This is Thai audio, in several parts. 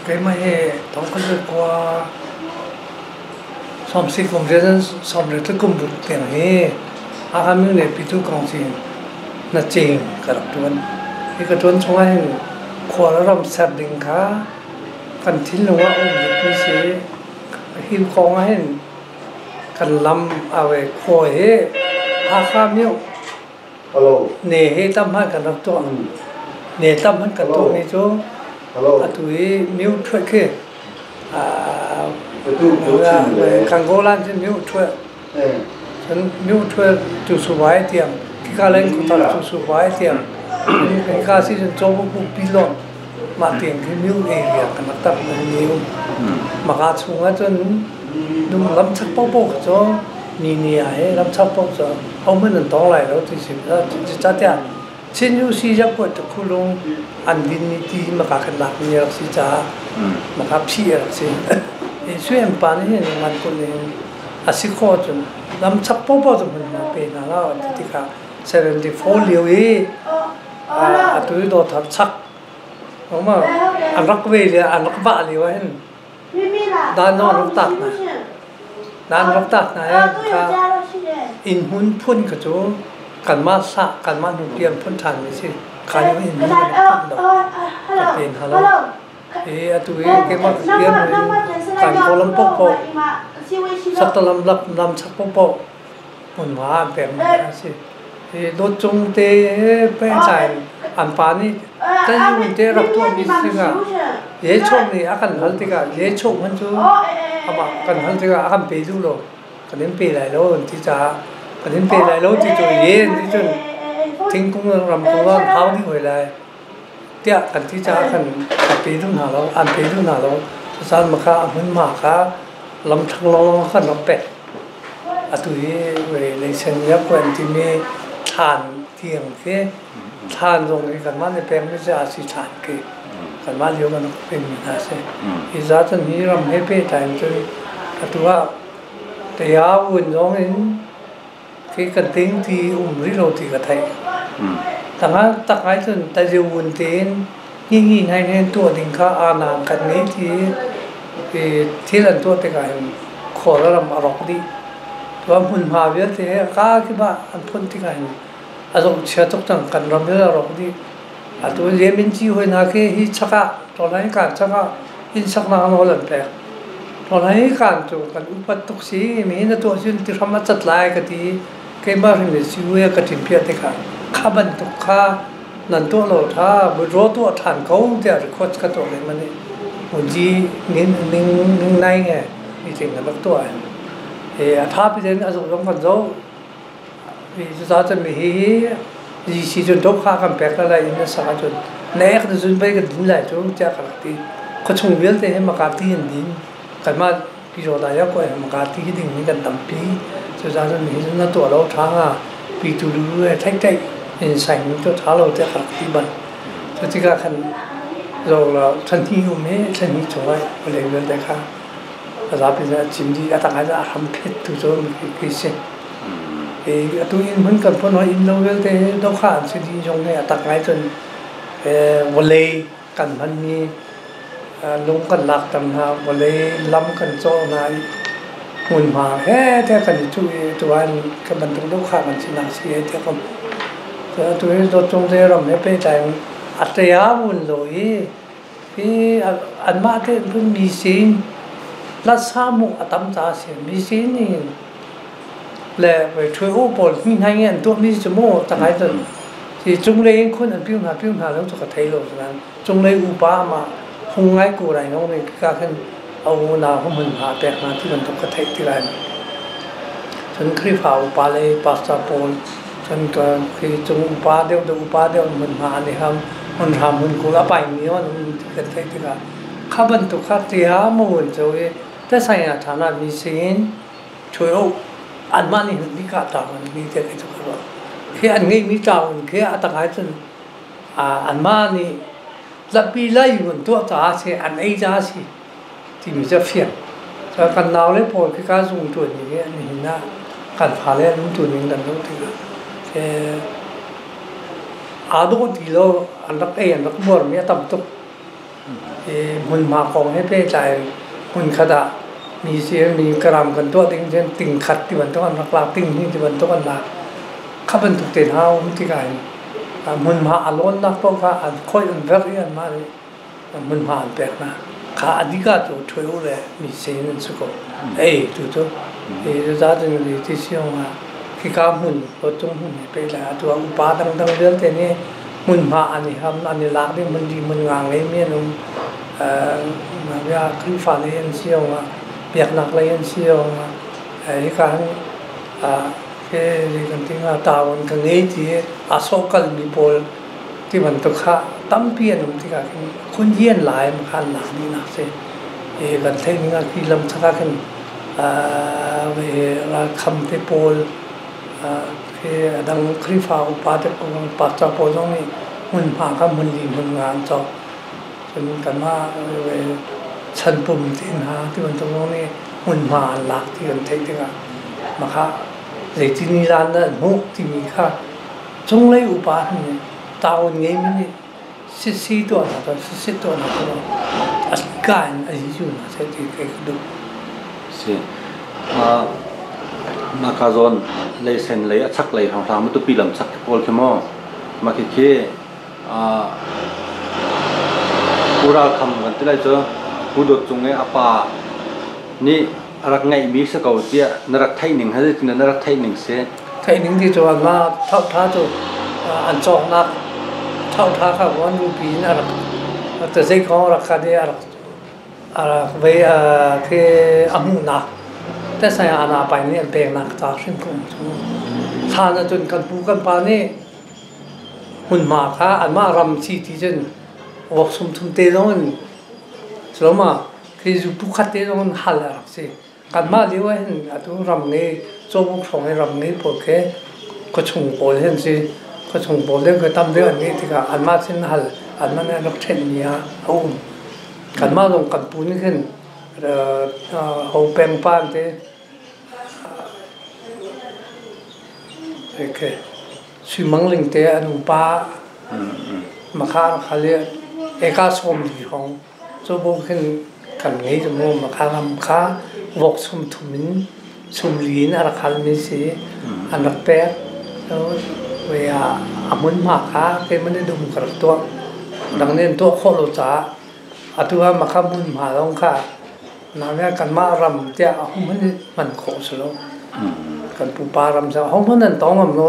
cái mà tổng con được qua xong xí công việc xong rồi tôi cũng được tiền hè ham những này bị tôi công chuyện là tiền cả tuần cái tuần xong ai quaแล้วเราสัตว์ดึงขากันทิ้งลงว่าไม่ใช่หิมของให้กันลำเอาไว้คอยข้ามเนี่ยเนี่ยตั้มให้กันรับตัวเนี่ยตั้มให้กันตัวนี่จูตุยมิวช่วยขึ้นกันโกลันที่มิวช่วยฉันมิวช่วยจุดสุวายเตียงที่การเล่นคุณตาจุดสุวายเตียงที่การที่ฉันจบปุ๊บปีหลอดมาเตียงที่มิวเอเรียกันนักตับมันมิวมาการชงอ่ะจนดูลำชักป๊อกๆจ้ะนี่ให้ลำชักป๊อกจ้ะเอาไม่หนึ่งต้องไหลแล้วที่สิบแล้วจะจัดเนี่ยเช่นยูซีจะปวดตะคุลงอันดินนี่ที่มาการขนาดนี้รักสิจ้ามาการพี่รักสิช่วยอันปานนี่มันคนเองอาศัยข้อจนลำชักป๊อกๆจนมันมาเป็นอะไรที่เขา74เลี้ยวตัวนี้โดนทับชักเพราะว่าอันรักเวลีอันรักบ้าเลี้ยวเห็นด้านนอกรักตักนะด้านรักตักนะค่ะอินหุ่นพุ่นกระโจกันมาสะกันมาดูเรียนพุ่นทันไม่ใช่ใครไม่เห็นมันพุ่นดอกจะเป็นฮัลโหลตัวนี้เกี่ยวกับเรียนการโคลัมปกสักตะลำชักปกมันว่าแบบนี้สิโดนจงเตะเป็นใจอันปานี่แต่ยุ่งเตะรับตัวมิสก์เย่ชงนี่อาการฮัลติกาเย่ชงมันจูอามากันฮัลติกาอาการเปย์ดูโลกันนี้เปย์ไหลโลที่จะกันนี้เปย์ไหลโลที่จูเย่ที่จูทิ้งกุ้งรำกุ้งร้อนเท้าที่หัวไหลเตี้ยกันที่จะกันเปย์ดูหนาเราอันเปย์ดูหนาเราสานมาค่ะมันมาค่ะลำทั้งลองกันลำเป็ดตุยเวลเชนยักษ์วันที่มีทานเที่ยงเที่ยทานตรงนี้กันมาในแปลงไม่ใช่อาศิทานเกี่ยกันมาเดียวกันเป็นมีนาเสอิจฉาตอนนี้เราไม่เป็นแต่จนตัวแต่ยาวุ่นร้องเองที่กันทิ้งที่ริโรติกระไทยแต่งั้นตักไอ้จนแต่จะวุ่นเต้นยิ่งให้เห็นตัวดิ่งข้าอาณากันนี้ที่หลังตัวเด็กไอ้ขอแล้วเราอารมณ์ดีตัวมันพาเยอะเท่ข้าคิดว่าอันพ้นที่ไหนอาจจะเชื่อทุกท่านกันรำเรื่องรำดีตัวเยี่ยมจีหัวนักเฮียชักตอนนั้นการชักอินชักนานวันแรกตอนนั้นการตัวกันอุปตุกสีมีนตัวสิ่งที่ทำมาจัดลายกันที่เกี่ยมาเรื่องสิวกันที่เพียรติการข้าบันทุกข้านั่นตัวเราถ้าบุรุษตัวฐานเขาเดี๋ยวโคตรกระตัวเลยมันนี่วันจีนิ่งในไงมีจริงกันทุกตัวถ้าพี่เจนอาจจะต้องกันโจ้พี่จะจะมีสิจนทุกข้ากันแปลกอะไรอินสักจนเนื้อจะจนไปกันดินไหลจนจะกันที่เขาชงเวลเตะมาการที่ดินกันมาพี่โจดายก็มาการที่ดินนี่กันตั้มปีจะมีนั่นตัวเราท้างพี่ตูดูแท็กอินใส่ตัวท้าเราจะกันที่บ้านจะที่กันเราทันทีอยู่ไหมทันทีช่วยอะไรเรื่องเด็กค่ะรับไปแล้วจิมดีอาตมาจะทำเพชรตัวโจมกิเซตัวอินเหมือนกันเพราะน้อยอินเราเวลเตะดอกข้ามสิ่งที่จงให้อาตมาจนวันเลยกันมันมีลงกันหลักต่างหากวันเลยล้ำกันโจ้นายหุ่นมาแท้กันช่วยตัวอันกับมันตรงดอกข้ามมันชนะเสียแต่ก็ตัวนี้ตัวจงใจเราไม่ไปแต่อัตยาบุญเลยที่อันมาเท่เพิ่งมีสิ่งลัดสามุอัตมจ่าเสียมีสิ่งนี้แหละไปช่วยโอ้ปอดมีให้เงี้ยตัวมีสมองตั้งใจจนที่จงเลยคนอันพิ้งหาแล้วจะกระเทยโลกนั้นจงเลยอุปามาคงไงกูไรน้องนี่ก็ขึ้นเอาหน้าของมันหาแปลกมาที่มันต้องกระเทยที่ไรฉันครีฟ้าอุปาเลยปัสสาวะฉันก็คือจงอุปาเดียวมันหาเนี่ยครับมันทำมันกูละไปนี้ว่ามันกระเทยที่ไรข้าบรรทุกข้าเตียมูลจะเว้แต่ใส่หน้าฐานะมีสิ่งช่วยโอ้อันมานี่มีกาตามันมีแต่ที่ทุกคนว่าแค่อันนี้มีเจ้าแค่อัตถายจนอันมานี่ละปีไล่อยู่ตัวจ่าเสียอันไอ้จ่าสิที่มีจะเฟียนจะกันดาวเลยพอคือการส่งตัวอย่างเงี้ยนี่นะการพาเล่นตัวนี้กันต้องถือแค่อาดูดีแล้วอันรักอันรักบัวมีต่ำตุก หุ่นมาของให้เป้ใจหุ่นขดามีเสียมีกระรำกันตัวติงเช่นติงขัดที่วันตัวนักลาติงที่วันตัวนักข้าเป็นถูกเตือนเอาที่ไงหุ่นมาอารมณ์นักเพราะว่าอันค่อยอันเรียนมาเลยหุ่นมาอันแปลกนะข้าอดีตก็ตัวช่วยเลยมีเสียงสุขตัวจะจะถึงที่เชี่ยวมาที่ข้าหุ่นรถจงหุ่นไปแล้วตัวอุปาตั้งเรื่องแต่นี้หุ่นมาอันนี้ครับอันนี้ลักนี่มันดีมันงางเลยเมียนุ่มมาเวลาขึ้นฟ้าเลยอันเชี่ยวมาเปียกหนักเลยอันเชี่ยวมาที่การที่กันที่ว่าตาวันกันนี้ที่อาโศกลมีโพลที่มันตุกะตั้มเพียนที่กันคนเยี่ยนหลายมันขันหลักนี่นะเสียกันเทคนิคที่ลำชักกันเวลาคำที่โพลที่ดังคลิฟ้าอุปาเทปงปัจจัยโพลตรงนี้มันผ่านกับมันดีมันงานจบจนกันว่าฉันปุ่มที่หาที่มันตรงนี้มันมาหลักที่กันเทคนิคมาค่ะเลยที่นี่ร้านนั้นมุกที่มีค่ะจงเลยอุปาเนี่ยตาวันนี้มันสิตัวนะตัวสิตัวนะตัวอัศการอันนี้อยู่นะเสร็จที่เกิดดูสิมาคาซอนเลยเซนเลยชักเลยทางมันตัวปีลำชักโพลเข้มมาคิดกูราคำกันที่ไรเจอกูโดดจงไงอาปานี่รักไงมีสักเอาเดียนรักไทยหนึ่งให้ได้ที่นรักไทยหนึ่งเสียไทยหนึ่งที่ตัวมาเท่าท่าตัวอันจองนักเท่าท่าข้าววันรูปีน่ะแต่ใช้ของรักคดีอะไรเวคืออามุนักแต่ใส่อาณาไปนี่เป็นนักตาสิ่งผมท่านจนกันปูกันปานี่หุ่นมาค่ะอันมารำชีที่จนวอกสมทุนเตลงสมมาคือจุดทุกขัดเตลงหัลอะไรสิกันมาเลี้ยวเห็นอันตัวรำนี้โจบุกส่งให้รำนี้เพราะแค่ก็ชงโปลเห็นสิก็ชงโปลเรื่องก็ทำเรื่องนี้ที่กันอันมาเส้นหัลอันมาเนี่ยรักเช่นนี้เอากันมาลงกันปูนี่ขึ้นเอาแปลงป้านเตโอเคสุมังลิงเตอนุปามาคาเขาเรียกเอกาสมดีของโจบุกขึ้นกันงี้จมูกมาคาลำค้าวกสมทุมินสมลีนอะไรคันนี้สิอันนักแปะแล้วเวลาอามุนมาค่ะเกี่ยมันได้ดูมุกระตัวดังนั้นตัวโคโลจ้าอัตัวมาข้ามุนมาลงค่ะนั่นแหละกันมารำเจ้าห้องมันโคสโลกันปูปารำเจ้าห้องมันนั่นต้องมันโล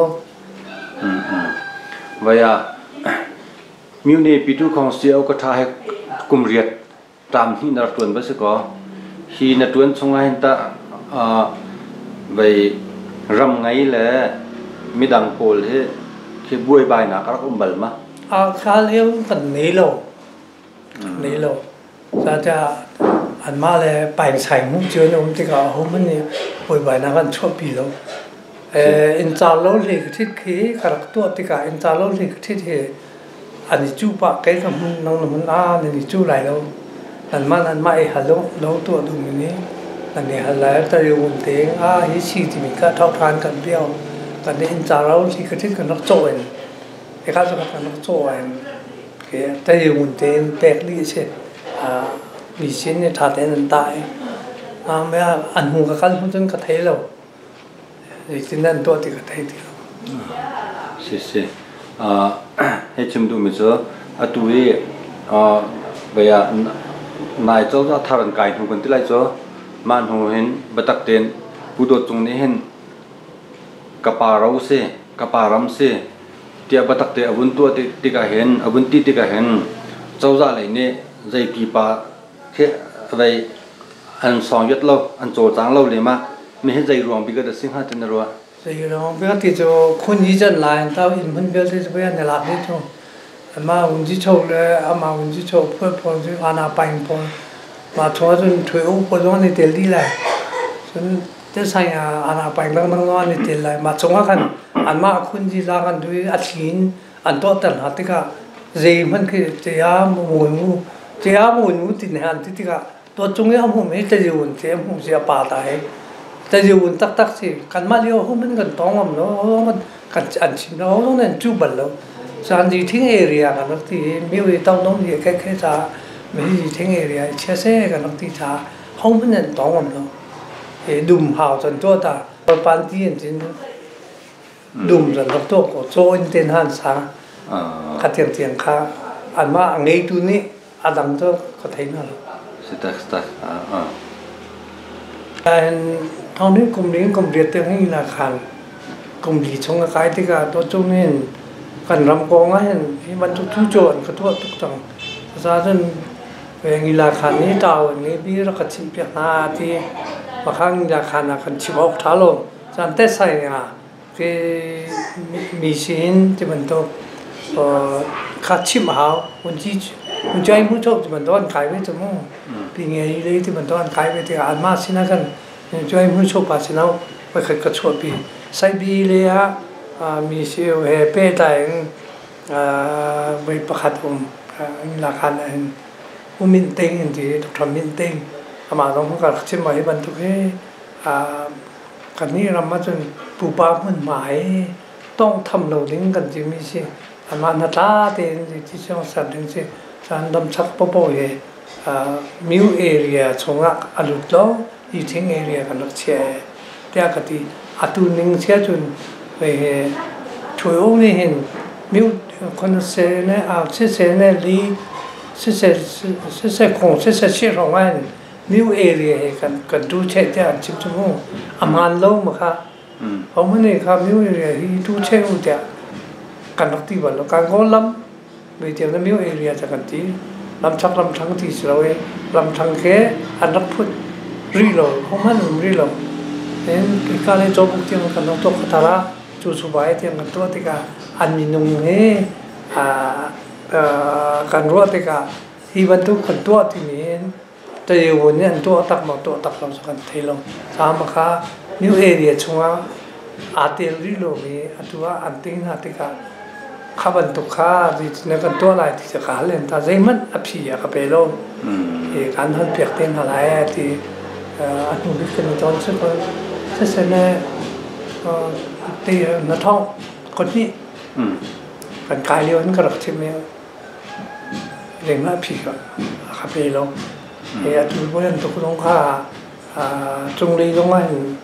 เวลามิวเนปิตุของเสียวก็ท้ายกุมเรียดตามที่นรตวนไปสักก็ที่นรตวนทรงให้ตาไปรำไงแหละมีดังโพลที่ที่บุยใบหนักรักบัลมาข้าเลี้ยงกันนี้โลจะอันมาเลยไปใส่มุกเจอเนี่ยผมที่เขาเขามันเนี่ยบุยใบหนักกันชอบปีโลอินทร์โลเล็กที่คือขรักตัวที่เขาอินทร์โลเล็กที่อันนี้จูบะแกก็มันน้องมันนี่จูไรแล้วอันมันไอ้ฮัลโหลเราตัวดูนี่อันนี้ฮัลโหลแต่ยังอุ่นเตียงฮิชีที่มีก็เท่าทานกันเดียวกันนี้อินทร์เราที่ก็ที่กันนักโจนไอ้ข้าจะกันนักโจนแต่ยังอุ่นเตียงแปลกลี่เช่นมีชิ้นเนี่ยทัดเอ็นตายไม่อันหูกับกันพุ่งจนกระเทยแล้วที่นั่นตัวที่กระเทยเดียวสิให้ชิมดูมิเซอร์ตัวนี้เวลานายเจ้าทารันไก่ทุกคนที่ไรเจ้ามันหูเห็นบัตักเต็นผู้โดดตรงนี้เห็นกระปาเราเสกระปารำเสเตียบัตักเตอวุนตัวติกาเห็นอวุนตีติกาเห็นเจ้าอะไรเนี่ยใจปีปาแค่อะไรอันสองยัดเราอันโจจางเราเลยมาไม่ให้ใจรวมปีก็จะสิ่งห้าจันรัวใจรวมปีก็ติดจะคนยี่จันลายเท่าอินพันเบลที่จะไปอันในหลักนี่ช่วงมาวันที่โชว์เลยมาวันที่โชว์เพื่อพอที่อาณาไปพอมาชัวร์จนช่วยอุปกรณ์ในเตลี่เลยจนจะใช้อาณาไปแล้วมันก็ในเตลี่มาชงกันอันมาคุณที่ลากันด้วยอัดหินอันโตตันหัตถ์ก็เจมันคือเจียมมูนูตินหันที่ก็ตัวจงเนี่ยผมไม่จะอยู่เจียมผมเสียป่าตายจะอยู่ตักสิกันมาเลี้ยวมันกันต้องมันเนาะมันกันอันชิมเนาะต้องนั่นจูบัลแล้วสันดีทิ้งเอเรียกันที่มีวิธีต้องน้องเยอะแค่จะ ไม่ทิ้งเอเรียเชื่อเสียกันนักที่ช้าห้องมันเนี่ยต้องมันเนาะดุมหาวจนตัวตาปานที่จริงดุมจนตัวก็โจนเต็นหันสาขัดเตียงข้าอันมาไงตัวนี้อาดัมตัวก็ทิ้งนั่นสุดท้ายตอนนี้กลุ่มเรียนเต็มให้นาคารกลุ่มดีชงกายที่การตัวจุ่มเห็นกันรำกองเห็นที่มันทุกโจรก็ทั่วทุกจังภาษาจนเวงีลาคารนี้ดาวนี้บีรักชิมเปียนาที่บางครั้งลาคารนักชิมออกท้าลงจันเตใส่เนี่ยที่มีสิ่งที่มันต้องขัดชิมหาวมันใจมุ่งชอบที่มันต้องขายไปจมูกปีเงี้ยเลยที่มันต้องขายไปที่อันมาสินะกันใจมุ่งชอบปัสสินะไปขัดกระชวปีใส่บีเลยฮะมีเสียวเฮเป้แต่งไปประคัดราคาเนี่ยมินเต็งที่ทำมินเต็งอามาต้องการเชื่อมให้บรรทุกให้กันนี้เรามาจนปูปลามันหมายต้องทำเราดิ้งกันจริงมิใช่อามาหน้าตาเต็งที่ช่างสัตว์ดิ้งใช่ฉันดำชักป๊อปเย่มิวเอเรียช่วงอ่ะอรุณแล้วอีทิ้งเอเรียกันนักเชี่ยเดี๋ยวกันที่อัตุนิ่งเชี่ยจนไปช่วยองค์นี้เห็นมิวคนเสเนี่ยเสเนี่ยลีเสคงเสเชื่อของมันมิวเอเรียกันดูเช็ดเนี่ยชิมจมูกอามันเล่ามาค่ะเพราะมันเนี่ยค่ะมิวเอเรียที่ดูเช็ดอุตะกันนักที่วันแล้วการก็ล้ำโดยเดียวนั้นมิวเอเรียจะกันที่ล้ำชักล้ำทั้งที่สุดเลยล้ำทั้งแค่อันนักพูดรีโหลเพราะมันรีโหลnên cái cái này cho bút tiếng cần nó tốt khá là chú số bài tiếng cần tốt thì cả anh mình nung hết cần rót thì cả khi bạn tu cần tốt thì mình tại vì vốn nhân tốt tập lòng cần thấy lòng sao mà khá nếu area chung á tiền đi luôn thì tu anh tính là thì cả khá bạn tu khá thì nếu cần tốt lại thì sẽ khá lên ta dễ mất áp gì à cái bề luôn thì cần hơn việc tiền là lại thì anh không biết cái này cho sức hơn thế nên thì nó thông còn nhỉ còn cái liều nó gặp thêm nhiều để mà phi cả cà phê luôn thì tôi bây giờ tôi cũng có trung lý đúng không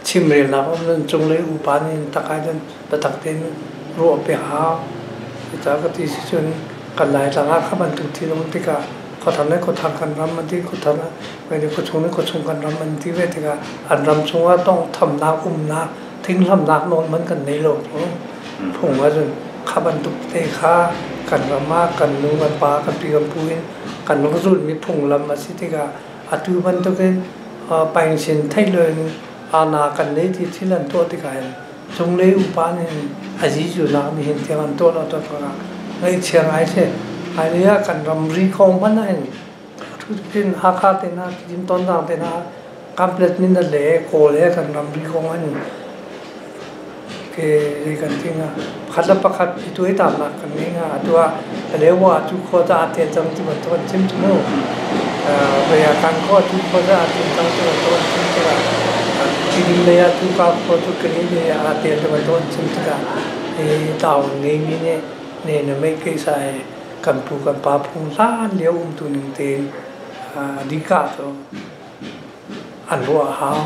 chim rền nào cũng trung lý u pan nên tất cả dân đã tập đến ruộng bể hao thì ta có thể sử dụng còn lại là các bạn tự thi đúng tất cảก็ทำให้คนทำกันรำมันที่คนทำนะไม่ได้คนชงนี่คนชงกันรำมันที่เวทีการอันรำชงว่าต้องทำนานาทิ้งทำนานอนเหมือนกันในโลกผมว่าจนข้าบรรทุกเตะข้ากันรำมากกันนุ่งกันปลากันปีกันพูนกันนกรุ่นมีผงลำมาสิที่การอัตุบรรทุกไปเช่นไทยเลยอาณากันในที่ลันตัวที่การจงเลยอุปาเนี่ยอาจีจุนามีเห็นที่มันตัวเราตัวก็เลยเชียงไอ้เช่ไอ้เนี่ยกันรำรีคองมันนั่นทุกทีฮักฮักเต็นะจิมต้นต่างเต็นะคัมเพล็ตมินนั่นเลยโคเลยกันรำรีคองมันเกี่ยกันที่ง่ะขัดละประคัดตัวให้ตามหลักกันนี่ง่ะตัวเรียกว่าทุกคนจะอาเทียนจังที่มันต้นชิมจมูกเวลาการข้อทุกคนจะอาเทียนจังที่มันต้นชิมจมูกที่ดินเลยทุกคนทุกคนเลยอาเทียนที่มันต้นชิมจมูกเต่านี่มีเนี่ยไม่เคยใส่กันปูกันปลาพงล้านเลี้ยวตัวหนึ่งเต็มดีกาตัวอันรัวหาว